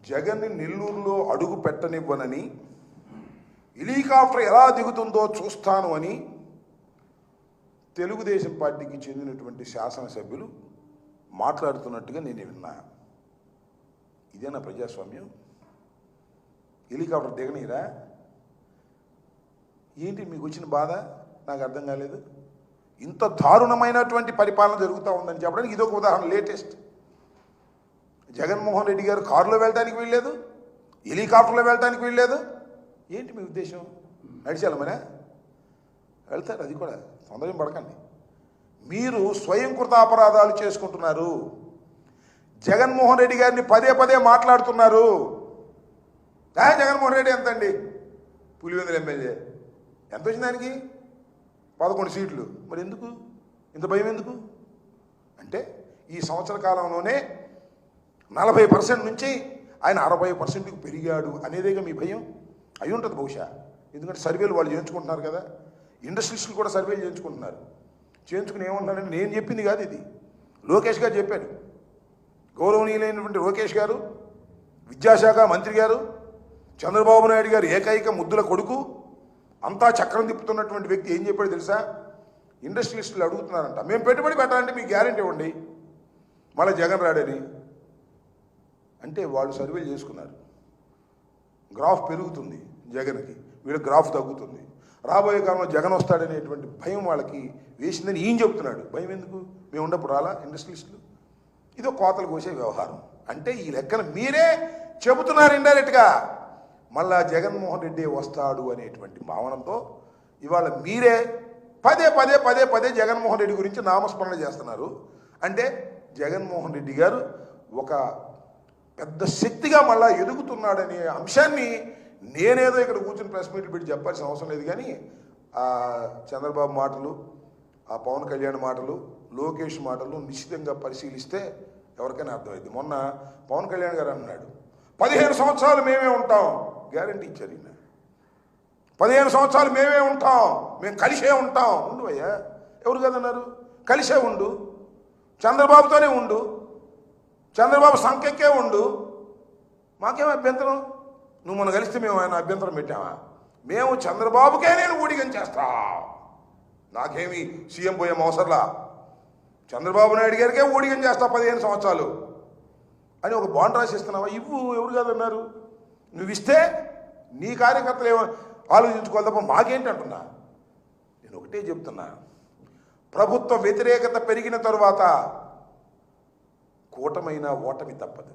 జగన్ని నెల్లూరులో అడుగు పెట్టనివ్వనని, హెలికాప్టర్ ఎలా దిగుతుందో చూస్తాను అని తెలుగుదేశం పార్టీకి చెందినటువంటి శాసనసభ్యులు మాట్లాడుతున్నట్టుగా నేను విన్నా. ఇదేనా ప్రజాస్వామ్యం? హెలికాప్టర్ దిగనీరా? ఏంటి మీకు వచ్చిన బాధ? నాకు అర్థం కాలేదు. ఇంత దారుణమైనటువంటి పరిపాలన జరుగుతూ ఉందని చెప్పడానికి ఇదొక ఉదాహరణ. లేటెస్ట్ జగన్మోహన్ రెడ్డి గారు కారులో వెళ్ళడానికి వీల్లేదు, హెలికాప్టర్లో వెళ్ళడానికి వీల్లేదు. ఏంటి మీ ఉద్దేశం? నడిచాలి మనే వెళ్తారు, అది కూడా తొందరగా పడకండి. మీరు స్వయంకృత అపరాధాలు చేసుకుంటున్నారు. జగన్మోహన్ రెడ్డి గారిని పదే పదే మాట్లాడుతున్నారు. జగన్మోహన్ రెడ్డి ఎంతండి? పులివెందుల ఎమ్మెల్యే ఎంత వచ్చింది ఆయనకి? 11 సీట్లు. మరి ఎందుకు ఇంత భయం? ఎందుకు అంటే ఈ సంవత్సర కాలంలోనే 40% నుంచి ఆయన 60%కి పెరిగాడు అనేదేగా మీ భయం. అయి ఉంటుంది బహుశా. ఎందుకంటే సర్వేలు వాళ్ళు చేయించుకుంటున్నారు కదా, ఇండస్ట్రీస్లు కూడా సర్వేలు చేయించుకుంటున్నారు. చేయించుకుని ఏమంటున్నారంటే, నేను చెప్పింది కాదు ఇది, లోకేష్ గారు చెప్పాడు. గౌరవనీయులైనటువంటి లోకేష్ గారు, విద్యాశాఖ మంత్రి గారు, చంద్రబాబు నాయుడు గారు ఏకైక ముద్దుల కొడుకు, అంతా చక్రం తిప్పుతున్నటువంటి వ్యక్తి ఏం చెప్పాడు తెలుసా? ఇండస్ట్రియలిస్టులు అడుగుతున్నారంట, మేము పెట్టుబడి పెట్టాలంటే మీకు గ్యారెంటీ ఇవ్వండి, మళ్ళీ జగన్ రాడని. అంటే వాళ్ళు సర్వేలు చేసుకున్నారు. గ్రాఫ్ పెరుగుతుంది జగన్కి, వీళ్ళ గ్రాఫ్ తగ్గుతుంది. రాబోయే కాలంలో జగన్ వస్తాడనేటువంటి భయం వాళ్ళకి వేసిందని ఈయన చెబుతున్నాడు. భయం ఎందుకు? మేము ఉన్నప్పుడు రాలా ఇండస్ట్రియలిస్టులు? ఇదో కోతలు కోసే వ్యవహారం. అంటే ఈ లెక్కన మీరే చెబుతున్నారు ఇండైరెక్ట్గా. మళ్ళా జగన్మోహన్ రెడ్డి వస్తాడు అనేటువంటి భావనతో ఇవాళ మీరే పదే పదే పదే పదే జగన్మోహన్ రెడ్డి గురించి నామస్మరణ చేస్తున్నారు. అంటే జగన్మోహన్ రెడ్డి గారు ఒక పెద్ద శక్తిగా మళ్ళా ఎదుగుతున్నాడనే అంశాన్ని నేనేదో ఇక్కడ కూర్చుని ప్రెస్ మీట్లు పెట్టి చెప్పాల్సిన అవసరం లేదు. కానీ ఆ చంద్రబాబు మాటలు, ఆ పవన్ కళ్యాణ్ మాటలు, లోకేష్ మాటలు నిశ్చితంగా పరిశీలిస్తే ఎవరికైనా అర్థమైంది. మొన్న పవన్ కళ్యాణ్ గారు అన్నాడు, 15 సంవత్సరాలు మేమే ఉంటాం. గ్యారంటీ ఇచ్చారు ఈయన. 15 సంవత్సరాలు మేమే ఉంటాం, మేము కలిసే ఉంటాం. ఉండు అయ్యా, ఎవరు కదన్నారు? కలిసే ఉండు, చంద్రబాబుతోనే ఉండు, చంద్రబాబు సంఖ్యకే ఉండు, మాకేం అభ్యంతరం? నువ్వు మనం కలిస్తే మేము ఆయన అభ్యంతరం పెట్టామా? మేము చంద్రబాబుకే నేను ఊడిగం చేస్తా, నాకేమి సీఎం పోయే అవసరంలా, చంద్రబాబు నాయుడు గారికే ఊడిగం చేస్తా 15 సంవత్సరాలు అని ఒక బాండ్ రాసిస్తున్నావా? ఇవ్వు, ఎవరు కాదన్నారు? నువ్వు ఇస్తే నీ కార్యకర్తలు ఏమో ఆలోచించుకోవాలి తప్ప మాకేంటి అంటున్నా. నేను ఒకటే చెప్తున్నా, ప్రభుత్వ వ్యతిరేకత పెరిగిన తరువాత కూటమైన ఓటమి తప్పదు.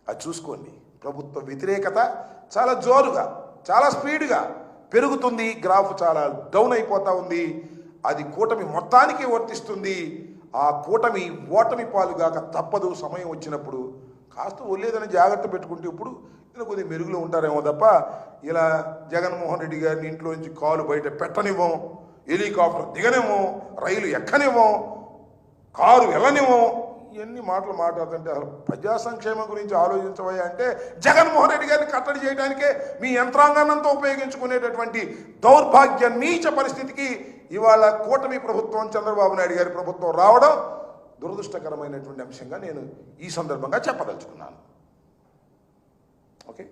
అది చూసుకోండి. ప్రభుత్వ వ్యతిరేకత చాలా జోరుగా, చాలా స్పీడ్గా పెరుగుతుంది. గ్రాఫ్ చాలా డౌన్ అయిపోతూ ఉంది. అది కూటమి మొత్తానికి వర్తిస్తుంది. ఆ కూటమి ఓటమి పాలుగాక తప్పదు. సమయం వచ్చినప్పుడు కాస్త ఒళ్ళేదని జాగ్రత్త పెట్టుకుంటే ఇప్పుడు ఇలా కొద్దిగా మెరుగులో ఉంటారేమో తప్ప ఇలా జగన్మోహన్ రెడ్డి గారిని ఇంట్లోంచి కాలు బయట పెట్టనివ్వం, హెలికాప్టర్ దిగనివ్వం, రైలు ఎక్కనివ్వం, కారు వెళ్ళనివ్వం. ఇవన్నీ మాటలు మాట్లాడుతుంటే అసలు ప్రజా సంక్షేమం గురించి ఆలోచించవయ్యా అంటే జగన్మోహన్ రెడ్డి గారిని కట్టడి చేయడానికే మీ యంత్రాంగాన్నంతా ఉపయోగించుకునేటటువంటి దౌర్భాగ్య నీచ పరిస్థితికి ఇవాళ కూటమి ప్రభుత్వం, చంద్రబాబు నాయుడు గారి ప్రభుత్వం రావడం దురదృష్టకరమైనటువంటి అంశంగా నేను ఈ సందర్భంగా చెప్పదలుచుకున్నాను. ఓకే.